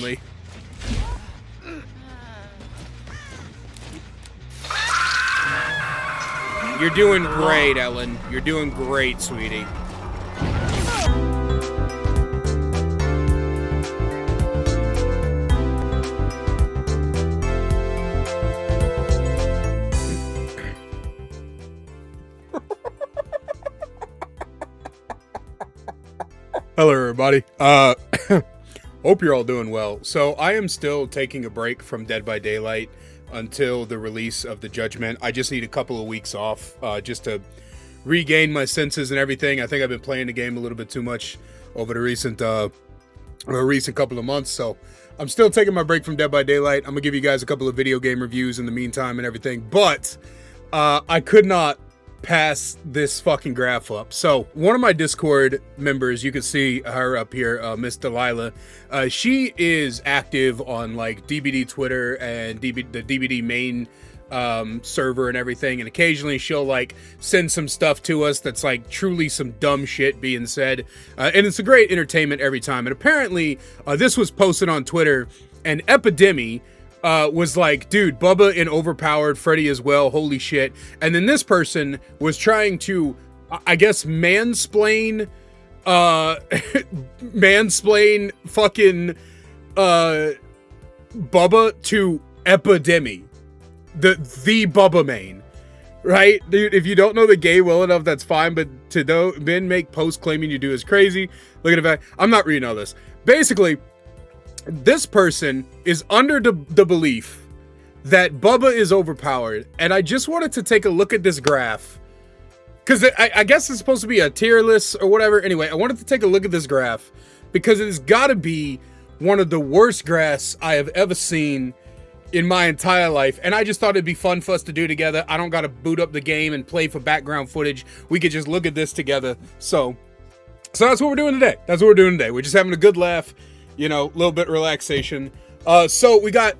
apparently. You're doing great, Ellen. You're doing great, sweetie. Hello, everybody. Hope you're all doing well. So I am still taking a break from Dead by Daylight until the release of the Judgment. I just need a couple of weeks off just to regain my senses and everything. I think I've been playing the game a little bit too much over the recent couple of months. So I'm still taking my break from Dead by Daylight. I'm gonna give you guys a couple of video game reviews in the meantime and everything. But I could not pass this fucking graph up. So one of my Discord members, you can see her up here, Miss Delilah, she is active on like DBD Twitter and the DBD main server and everything, and occasionally she'll like send some stuff to us that's like truly some dumb shit being said, and it's a great entertainment every time. And apparently this was posted on Twitter, and Epidemic was like, dude, Bubba and overpowered, Freddy as well, holy shit. And then this person was trying to, I guess, mansplain fucking Bubba to Epidemic, the Bubba main, right? Dude, if you don't know the game well enough, that's fine, but to then make posts claiming you do is crazy. Look at the fact, I'm not reading all this. Basically, this person is under the belief that Bubba is overpowered, and I just wanted to take a look at this graph, because I guess it's supposed to be a tier list or whatever. Anyway, I wanted to take a look at this graph, because it has got to be one of the worst graphs I have ever seen in my entire life, and I just thought it'd be fun for us to do together. I don't got to boot up the game and play for background footage. We could just look at this together. So that's what we're doing today. We're just having a good laugh. You know, a little bit relaxation. So we got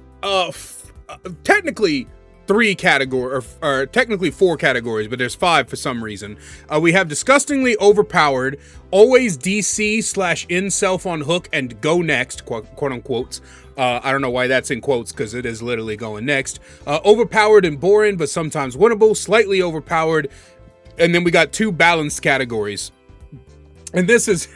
technically three categories, or technically four categories, but there's five for some reason. We have disgustingly overpowered, always DC/in self on hook, and go next, quote unquote. I don't know why that's in quotes, because it is literally going next. Overpowered and boring, but sometimes winnable, slightly overpowered. And then we got two balanced categories. And this is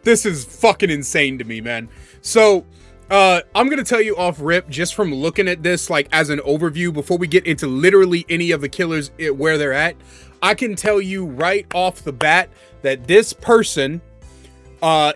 this is fucking insane to me, man. So I'm gonna tell you off rip, just from looking at this like as an overview, before we get into literally any of the killers where they're at, I can tell you right off the bat that this person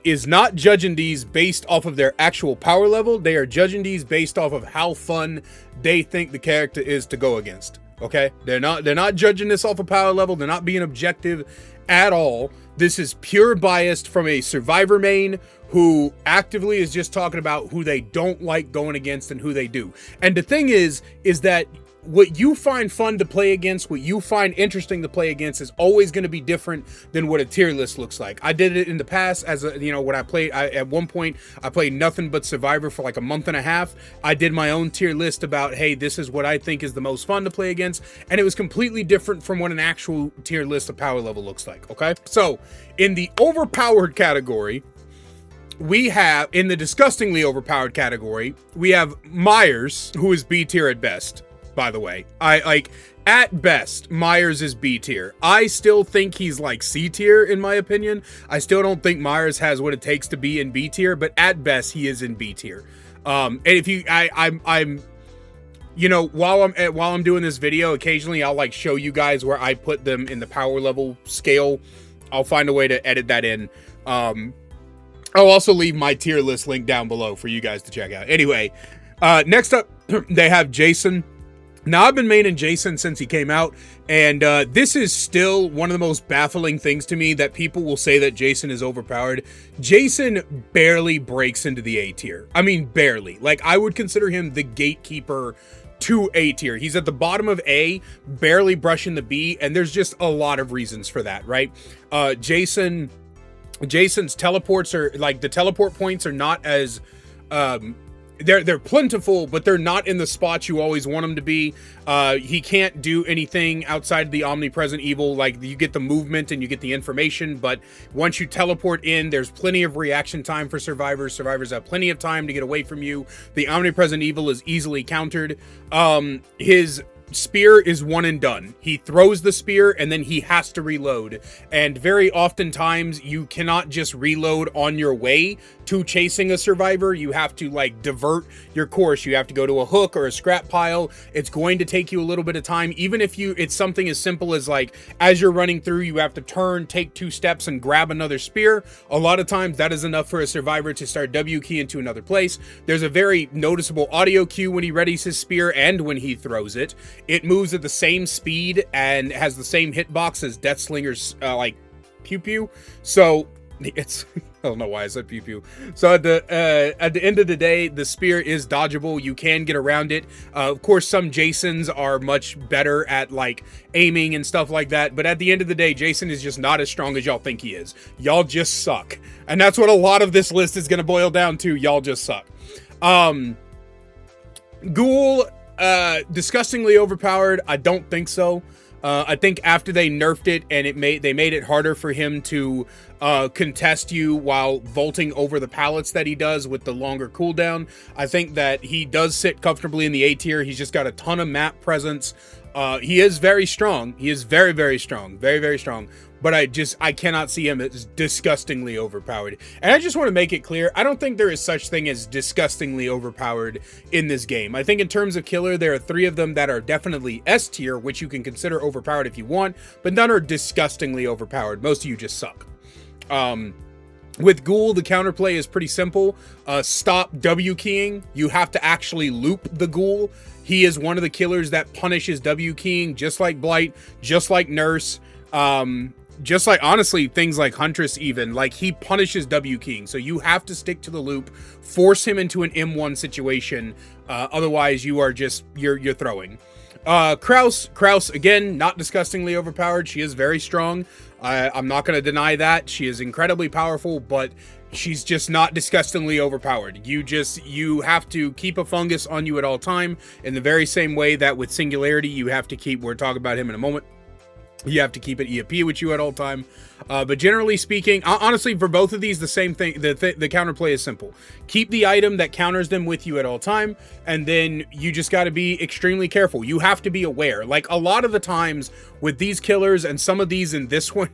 is not judging these based off of their actual power level. They are judging these based off of how fun they think the character is to go against. Okay, they're not judging this off of power level. They're not being objective at all. This is pure biased from a survivor main who actively is just talking about who they don't like going against and who they do. And the thing is that what you find fun to play against, what you find interesting to play against, is always going to be different than what a tier list looks like. I did it in the past as a, you know, when I played, at one point I played nothing but Survivor for like a month and a half. I did my own tier list about, hey, this is what I think is the most fun to play against, and it was completely different from what an actual tier list of power level looks like. Okay, so in the overpowered category, we have, in the disgustingly overpowered category, we have Myers, who is B tier at best. By the way, at best, Myers is B tier. I still think he's like C tier in my opinion. I still don't think Myers has what it takes to be in B tier, but at best he is in B tier. And if you, I'm, you know, while I'm doing this video, occasionally I'll like show you guys where I put them in the power level scale. I'll find a way to edit that in. I'll also leave my tier list link down below for you guys to check out. Anyway, next up, they have Jason. Now, I've been maining Jason since he came out, and this is still one of the most baffling things to me, that people will say that Jason is overpowered. Jason barely breaks into the A tier. I mean, barely. Like, I would consider him the gatekeeper to A tier. He's at the bottom of A, barely brushing the B, and there's just a lot of reasons for that, right? Jason's teleports are, like, the teleport points are not as they're plentiful, but they're not in the spots you always want them to be. He can't do anything outside of the omnipresent evil. Like, you get the movement and you get the information, but once you teleport in, there's plenty of reaction time for survivors. Survivors have plenty of time to get away from you. The omnipresent evil is easily countered. His spear is one and done. He throws the spear and then he has to reload. And very oftentimes you cannot just reload on your way to chasing a survivor. You have to like divert your course. You have to go to a hook or a scrap pile. It's going to take you a little bit of time. Even if it's something as simple as like, as you're running through, you have to turn, take 2 steps and grab another spear. A lot of times that is enough for a survivor to start W key into another place. There's a very noticeable audio cue when he readies his spear and when he throws it. It moves at the same speed and has the same hitbox as Deathslinger's like pew pew. So it's I don't know why I said pew pew. So at the end of the day, the spear is dodgeable. You can get around it. Of course, some Jasons are much better at like aiming and stuff like that. But at the end of the day, Jason is just not as strong as y'all think he is. Y'all just suck, and that's what a lot of this list is going to boil down to. Y'all just suck. Ghoul, disgustingly overpowered. I don't think so. I think after they nerfed it and they made it harder for him to contest you while vaulting over the pallets that he does with the longer cooldown, I think that he does sit comfortably in the A tier. He's just got a ton of map presence. He is very strong. He is very, very strong. Very, very strong. But I cannot see him as disgustingly overpowered. And I just want to make it clear, I don't think there is such thing as disgustingly overpowered in this game. I think in terms of killer, there are 3 of them that are definitely S tier, which you can consider overpowered if you want, but none are disgustingly overpowered. Most of you just suck. With Ghoul, the counterplay is pretty simple. Stop W keying. You have to actually loop the Ghoul. He is one of the killers that punishes W keying, just like Blight, just like Nurse. Just like, honestly, things like Huntress even, like, he punishes W keying. So you have to stick to the loop, force him into an M1 situation. Otherwise, you are just, you're throwing. Kraus, again, not disgustingly overpowered. She is very strong. I'm not going to deny that. She is incredibly powerful, but she's just not disgustingly overpowered. You have to keep a fungus on you at all time, in the very same way that with Singularity, you have to keep, we'll talk about him in a moment. You have to keep an EAP with you at all time. But generally speaking, honestly, for both of these, the same thing. The counterplay is simple. Keep the item that counters them with you at all time, and then you just got to be extremely careful. You have to be aware. Like, a lot of the times with these killers, and some of these in this one,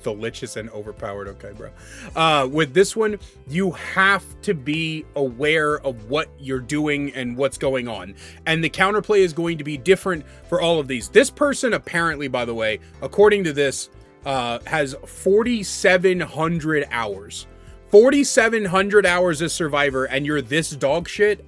delicious and overpowered, okay, bro. With this one, you have to be aware of what you're doing and what's going on. And the counterplay is going to be different for all of these. This person, apparently, by the way, according to this, has 4,700 hours. 4,700 hours as Survivor, and you're this dog shit.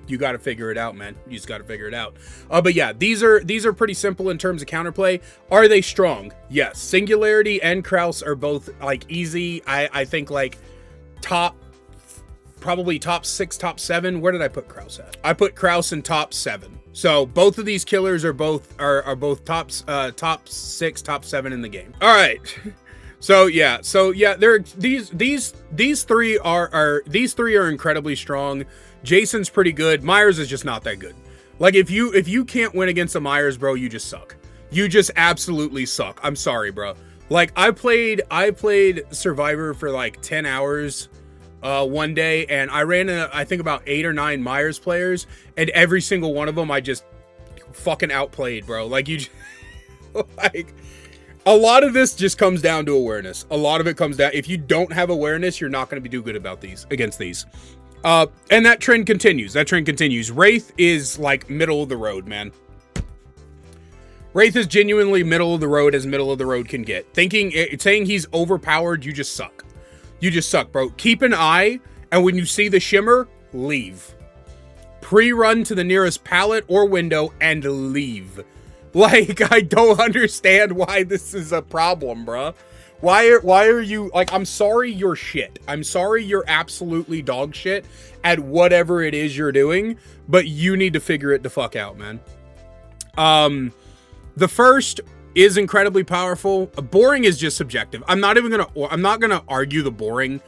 You got to figure it out, man. You just got to figure it out. But yeah, these are pretty simple in terms of counterplay. Are they strong? Yes. Singularity and Kraus are both like easy. I think like probably top 6, top 7. Where did I put Kraus at? I put Kraus in top 7. So both of these killers are both top 6, top 7 in the game. All right. So yeah, there these three are incredibly strong. Jason's pretty good. Myers is just not that good. Like, if you can't win against a Myers, bro, you just suck. You just absolutely suck. I'm sorry, bro. Like, I played Survivor for like 10 hours one day, and I ran I think about 8 or 9 Myers players, and every single one of them I just fucking outplayed, bro. Like, like, a lot of this just comes down to awareness. A lot of it comes down, if you don't have awareness, you're not going to do good against these. And that trend continues. Wraith is like middle of the road, man. Wraith is genuinely middle of the road as middle of the road can get. Saying he's overpowered, you just suck. You just suck, bro. Keep an eye, and when you see the shimmer, leave. Pre-run to the nearest pallet or window and leave. Like, I don't understand why this is a problem, bro. Why are you, like, I'm sorry you're shit. I'm sorry you're absolutely dog shit at whatever it is you're doing, but you need to figure it the fuck out, man. The first is incredibly powerful. Boring is just subjective. I'm not gonna argue the boring.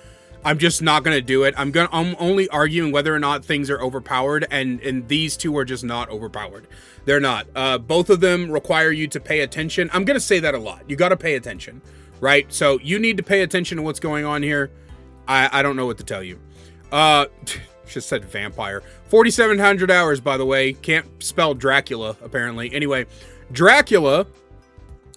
I'm just not gonna do it. I'm only arguing whether or not things are overpowered, and these two are just not overpowered. They're not. Both of them require you to pay attention. I'm gonna say that a lot. You gotta pay attention, right? So you need to pay attention to what's going on here. I don't know what to tell you. Just said vampire. 4,700 hours, by the way. Can't spell Dracula, apparently. Anyway, Dracula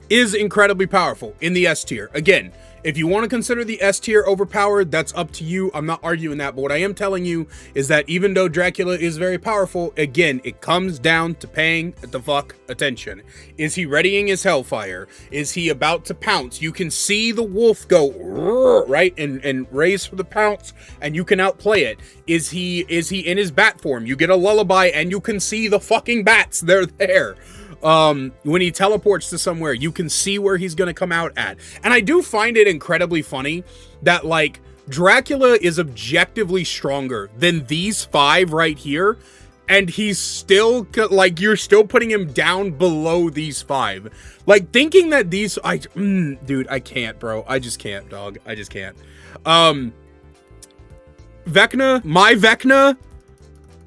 is incredibly powerful in the S tier. Again, if you want to consider the S tier overpowered, that's up to you. I'm not arguing that, but what I am telling you is that even though Dracula is very powerful, again, it comes down to paying the fuck attention. Is he readying his hellfire? Is he about to pounce? You can see the wolf go, right, and raise for the pounce, and you can outplay it. Is he in his bat form? You get a lullaby, and you can see the fucking bats. They're there. When he teleports to somewhere, you can see where he's gonna come out at. And I do find it incredibly funny that, like, Dracula is objectively stronger than these 5 right here, and he's still, like, you're still putting him down below these 5. Like, thinking that these, dude, I can't, bro. I just can't, dog. I just can't. Vecna, my Vecna,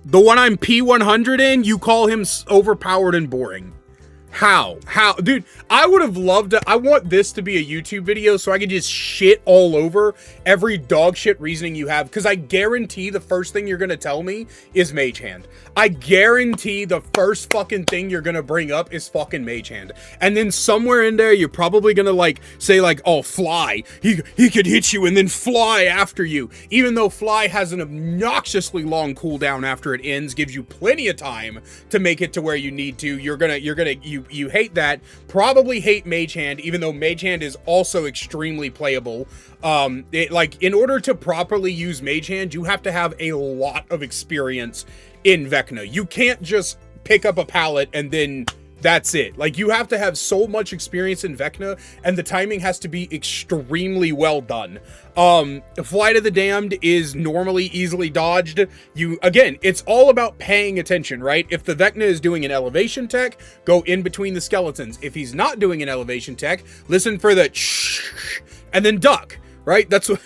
the one I'm P100 in, you call him overpowered and boring. How? Dude, I would have loved to. I want this to be a YouTube video so I could just shit all over every dog shit reasoning you have. Because I guarantee the first thing you're going to tell me is Mage Hand. I guarantee the first fucking thing you're going to bring up is fucking Mage Hand. And then somewhere in there, you're probably going to, like, say, like, oh, Fly. He could hit you and then fly after you. Even though Fly has an obnoxiously long cooldown after it ends, gives you plenty of time to make it to where you need to. You hate that. Probably hate Mage Hand, even though Mage Hand is also extremely playable. Like, in order to properly use Mage Hand, you have to have a lot of experience in Vecna. You can't just pick up a pallet and then that's it. Like, you have to have so much experience in Vecna, and the timing has to be extremely well done. Flight of the Damned is normally easily dodged. Again, it's all about paying attention, right? If the Vecna is doing an elevation tech, go in between the skeletons. If he's not doing an elevation tech, listen for the and then duck, right? That's what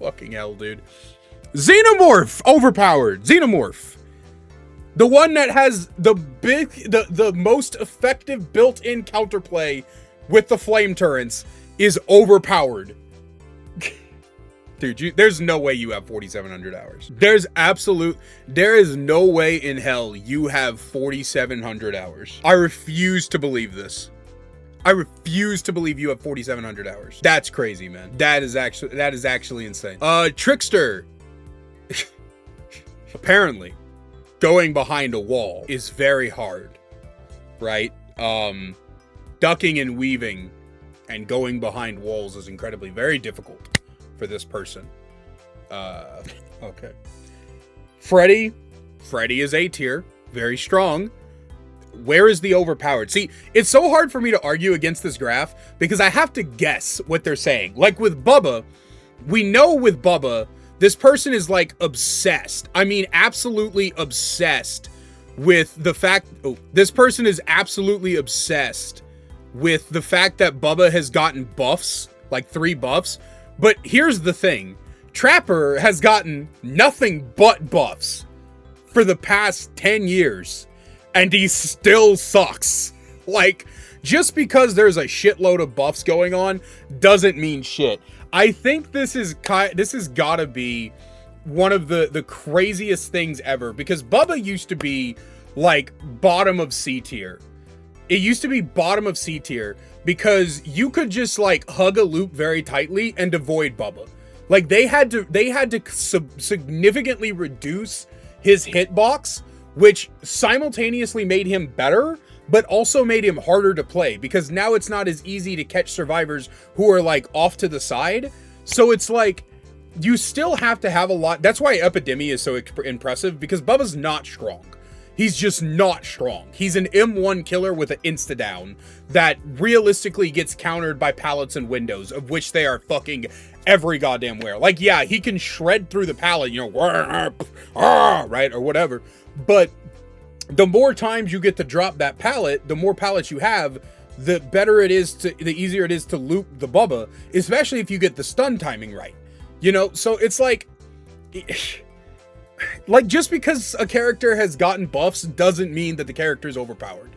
fucking hell, dude. Xenomorph, overpowered. Xenomorph. The one that has the most effective built-in counterplay with the flame turrets is overpowered. Dude, there's no way you have 4,700 hours. There is no way in hell you have 4,700 hours. I refuse to believe this. I refuse to believe you have 4,700 hours. That's crazy, man. That is actually insane. Trickster. Apparently, going behind a wall is very hard, right? Ducking and weaving and going behind walls is very difficult for this person. Okay. Freddy is A tier, very strong. Where is the overpowered? See, it's so hard for me to argue against this graph because I have to guess what they're saying. Like with Bubba, we know with Bubba, this person is, like, obsessed. I mean, absolutely obsessed with the fact... Oh, this person is absolutely obsessed with the fact that Bubba has gotten buffs, like 3 buffs. But here's the thing. Trapper has gotten nothing but buffs for the past 10 years. And he still sucks. Like, just because there's a shitload of buffs going on doesn't mean shit. I think this has gotta be one of the craziest things ever, because Bubba used to be, like, bottom of C tier. It used to be bottom of C tier because you could just, like, hug a loop very tightly and avoid Bubba. Like, they had to significantly reduce his hitbox, which simultaneously made him better, but also made him harder to play, because now it's not as easy to catch survivors who are, like, off to the side. So it's like, you still have to have a lot. That's why Epidemi is so impressive, because Bubba's not strong. He's just not strong. He's an M1 killer with an insta-down that realistically gets countered by pallets and windows, of which they are fucking every goddamn where. Like, yeah, he can shred through the pallet, you know, right, or whatever. But the more times you get to drop that pallet, the more pallets you have, the easier it is to loop the Bubba, especially if you get the stun timing right. You know, so it's like just because a character has gotten buffs doesn't mean that the character is overpowered.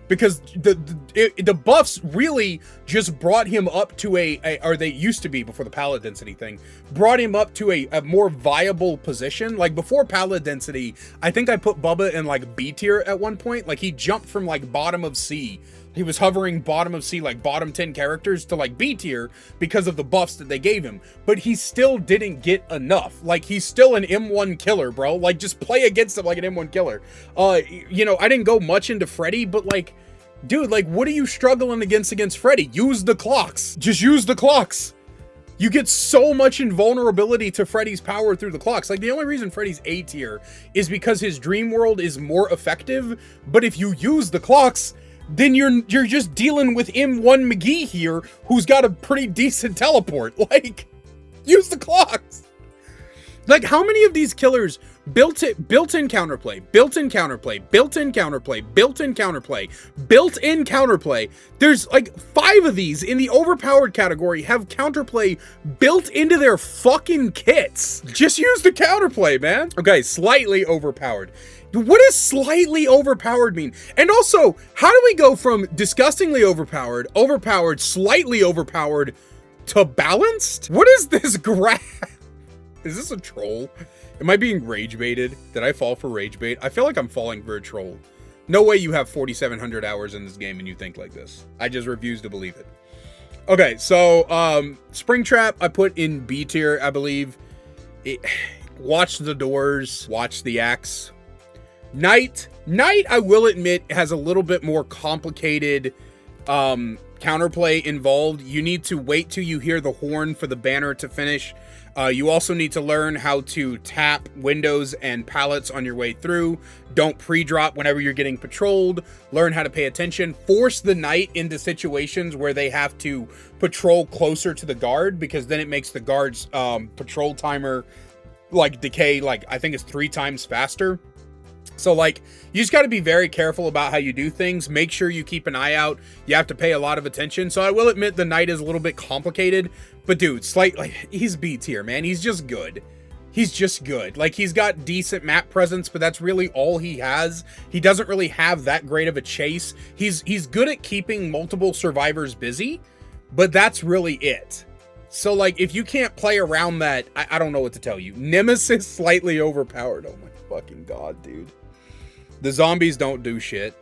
Because the buffs really just brought him up to or they used to be before the palette density thing, brought him up to a more viable position. Like before palette density, I think I put Bubba in like B tier at one point. Like he jumped from like bottom of C. He was hovering bottom of C, like bottom 10 characters to like B tier because of the buffs that they gave him. But he still didn't get enough. Like he's still an M1 killer, bro. Like just play against him like an M1 killer. You know, I didn't go much into Freddy, but like, dude, like what are you struggling against Freddy? Use the clocks. Just use the clocks. You get so much invulnerability to Freddy's power through the clocks. Like the only reason Freddy's A tier is because his dream world is more effective. But if you use the clocks, then you're just dealing with M1 McGee here, who's got a pretty decent teleport. Like, use the clocks. Like, how many of these killers built-in counterplay, built-in counterplay, built-in counterplay, built-in counterplay, built-in counterplay? There's like 5 of these in the overpowered category have counterplay built into their fucking kits. Just use the counterplay, man. Okay, slightly overpowered. What does slightly overpowered mean? And also, how do we go from disgustingly overpowered, slightly overpowered, to balanced? What is this graph? Is this a troll? Am I being rage baited? Did I fall for rage bait? I feel like I'm falling for a troll. No way you have 4,700 hours in this game and you think like this. I just refuse to believe it. Okay, so Springtrap I put in B tier, I believe. Watch the doors, watch the axe. Knight, I will admit, has a little bit more complicated counterplay involved. You need to wait till you hear the horn for the banner to finish. You also need to learn how to tap windows and pallets on your way through. Don't pre-drop whenever you're getting patrolled. Learn how to pay attention. Force the knight into situations where they have to patrol closer to the guard, because then it makes the guard's patrol timer like decay, like I think it's 3 times faster. So like, you just got to be very careful about how you do things. Make sure you keep an eye out. You have to pay a lot of attention. So I will admit the knight is a little bit complicated, but dude, he's B tier, man. He's just good. He's just good. Like, he's got decent map presence, but that's really all he has. He doesn't really have that great of a chase. He's good at keeping multiple survivors busy, but that's really it. So like, if you can't play around that, I don't know what to tell you. Nemesis slightly overpowered. Oh my fucking god, dude. The zombies don't do shit.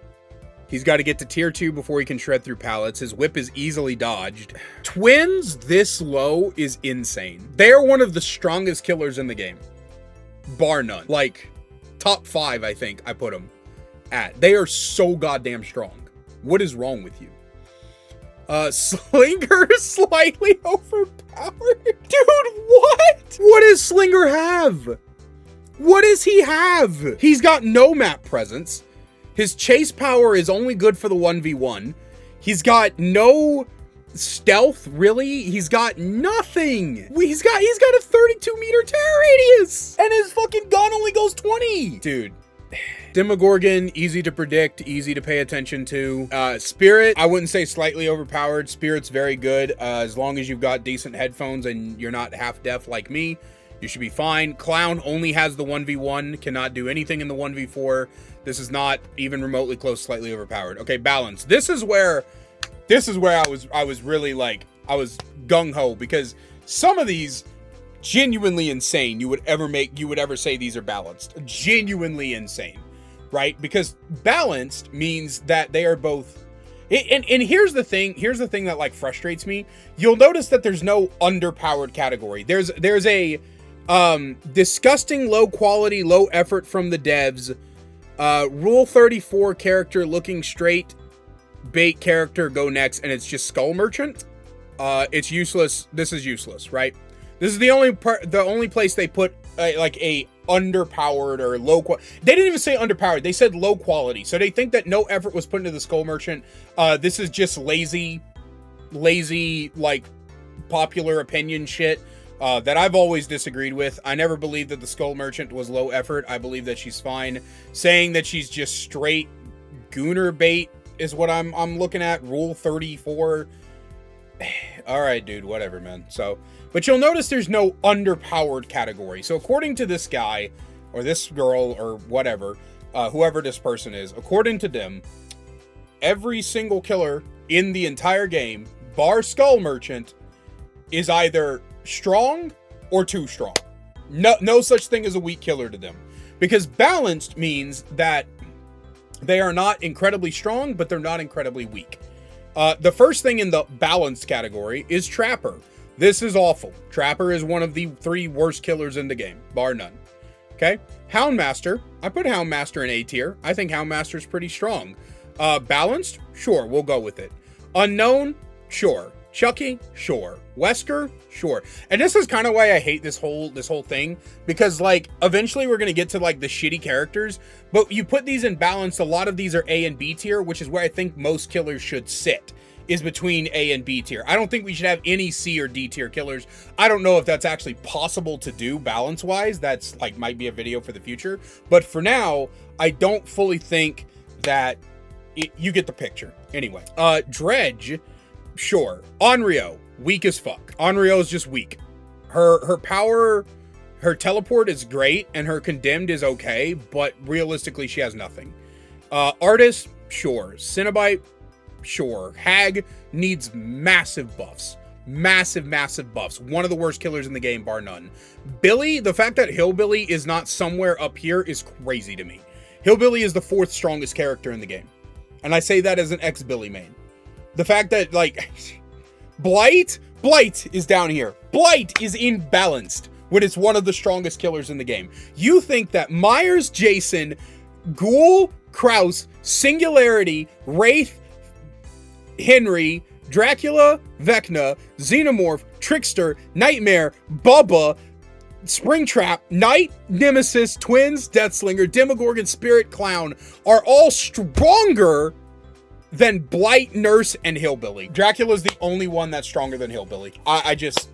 He's got to get to tier 2 before he can shred through pallets. His whip is easily dodged. Twins this low is insane. They are one of the strongest killers in the game. Bar none. Like, top 5, I think I put them at. They are so goddamn strong. What is wrong with you? Slinger slightly overpowered. Dude, what? What does Slinger have? What does he have? He's got no map presence. His chase power is only good for the 1v1. He's got no stealth, really. He's got nothing. He's got a 32 meter terror radius, and his fucking gun only goes 20. Dude. Demogorgon, easy to predict, easy to pay attention to. Spirit, I wouldn't say slightly overpowered. Spirit's very good. As long as you've got decent headphones and you're not half deaf like me, you should be fine. Clown only has the 1v1, cannot do anything in the 1v4. This is not even remotely close, slightly overpowered. Okay, balance. This is where I was really like, I was gung-ho, because some of these genuinely insane you would ever say these are balanced. Genuinely insane, right? Because balanced means that they are both. And here's the thing that like frustrates me. You'll notice that there's no underpowered category. There's a disgusting low quality, low effort from the devs. Rule 34 character looking straight, bait character go next, and it's just Skull Merchant. It's useless. This is useless, right? This is the only place they put like a underpowered or low quality. They didn't even say underpowered. They said low quality. So they think that no effort was put into the Skull Merchant. This is just lazy, like popular opinion shit. That I've always disagreed with. I never believed that the Skull Merchant was low effort. I believe that she's fine. Saying that she's just straight gooner bait is what I'm looking at. Rule 34. All right, dude, whatever, man. So, but you'll notice there's no underpowered category. So according to this guy or this girl or whatever, whoever this person is, according to them, every single killer in the entire game, bar Skull Merchant, is either strong or too strong. No such thing as a weak killer to them. Because balanced means that they are not incredibly strong, but they're not incredibly weak. The first thing in the balanced category is Trapper. This is awful. Trapper is one of the 3 worst killers in the game, bar none. Okay? Houndmaster. I put Houndmaster in A tier. I think Houndmaster is pretty strong. Balanced? Sure, we'll go with it. Unknown? Sure. Chucky? Sure. Wesker? Sure. And this is kind of why I hate this whole thing, because like eventually we're going to get to like the shitty characters, but you put these in balance, a lot of these are A and B tier, which is where I think most killers should sit, is between A and B tier. I don't think we should have any C or D tier killers. I don't know if that's actually possible to do balance wise. That's like might be a video for the future, but for now I don't fully think that you get the picture. Anyway, Dredge, sure. Onryo, weak as fuck. Onryo is just weak. Her power, her teleport is great, and her condemned is okay, but realistically, she has nothing. Artist, sure. Cenobite, sure. Hag needs massive buffs. Massive buffs. One of the worst killers in the game, bar none. Billy, the fact that Hillbilly is not somewhere up here is crazy to me. Hillbilly is the 4th strongest character in the game. And I say that as an ex-Billy main. The fact that, like, Blight is down here. Blight is imbalanced when it's one of the strongest killers in the game. You think that Myers, Jason, Ghoul, Kraus, Singularity, Wraith, Henry, Dracula, Vecna, Xenomorph, Trickster, Nightmare, Bubba, Springtrap, Knight, Nemesis, Twins, Deathslinger, Demogorgon, Spirit, Clown are all stronger than Blight, Nurse, and Hillbilly. Dracula's the only one that's stronger than Hillbilly. I just...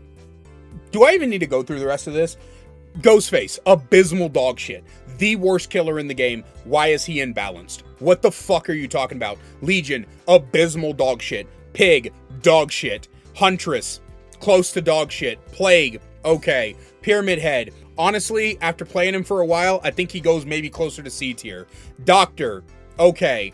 Do I even need to go through the rest of this? Ghostface, abysmal dog shit. The worst killer in the game. Why is he imbalanced? What the fuck are you talking about? Legion, abysmal dog shit. Pig, dog shit. Huntress, close to dog shit. Plague, okay. Pyramid Head, honestly, after playing him for a while, I think he goes maybe closer to C tier. Doctor, okay.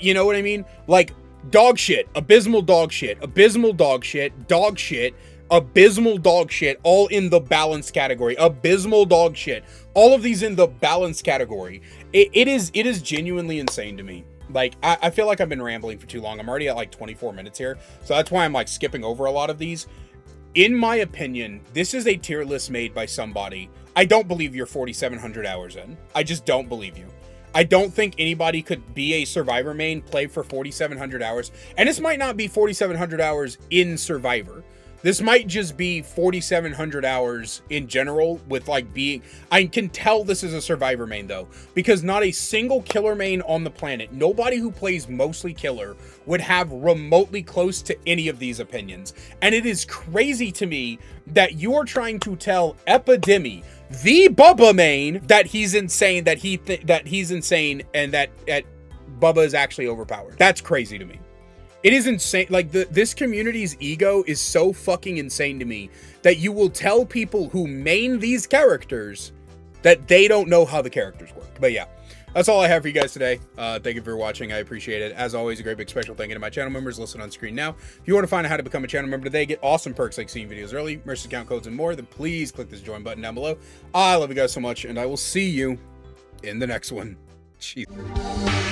You know what I mean? Like, dog shit, abysmal dog shit, abysmal dog shit, dog shit, abysmal dog shit, all in the balance category. Abysmal dog shit. All of these in the balance category. It is genuinely insane to me. Like, I feel like I've been rambling for too long. I'm already at like 24 minutes here. So that's why I'm like skipping over a lot of these. In my opinion, this is a tier list made by somebody. I don't believe you're 4,700 hours in. I just don't believe you. I don't think anybody could be a Survivor main, play for 4,700 hours. And this might not be 4,700 hours in Survivor. This might just be 4,700 hours in general with like being... I can tell this is a Survivor main though, because not a single killer main on the planet, nobody who plays mostly killer would have remotely close to any of these opinions. And it is crazy to me that you are trying to tell Epidemi, the Bubba main, that he's insane, that he's insane, and that Bubba is actually overpowered. That's crazy to me. It is insane. Like, this community's ego is so fucking insane to me that you will tell people who main these characters that they don't know how the characters work. But yeah, that's all I have for you guys today. Thank you for watching. I appreciate it. As always, a great big special thank you to my channel members listed on screen now. If you want to find out how to become a channel member today, get awesome perks like seeing videos early, merch discount codes, and more, then please click this join button down below. I love you guys so much, and I will see you in the next one. Jeez.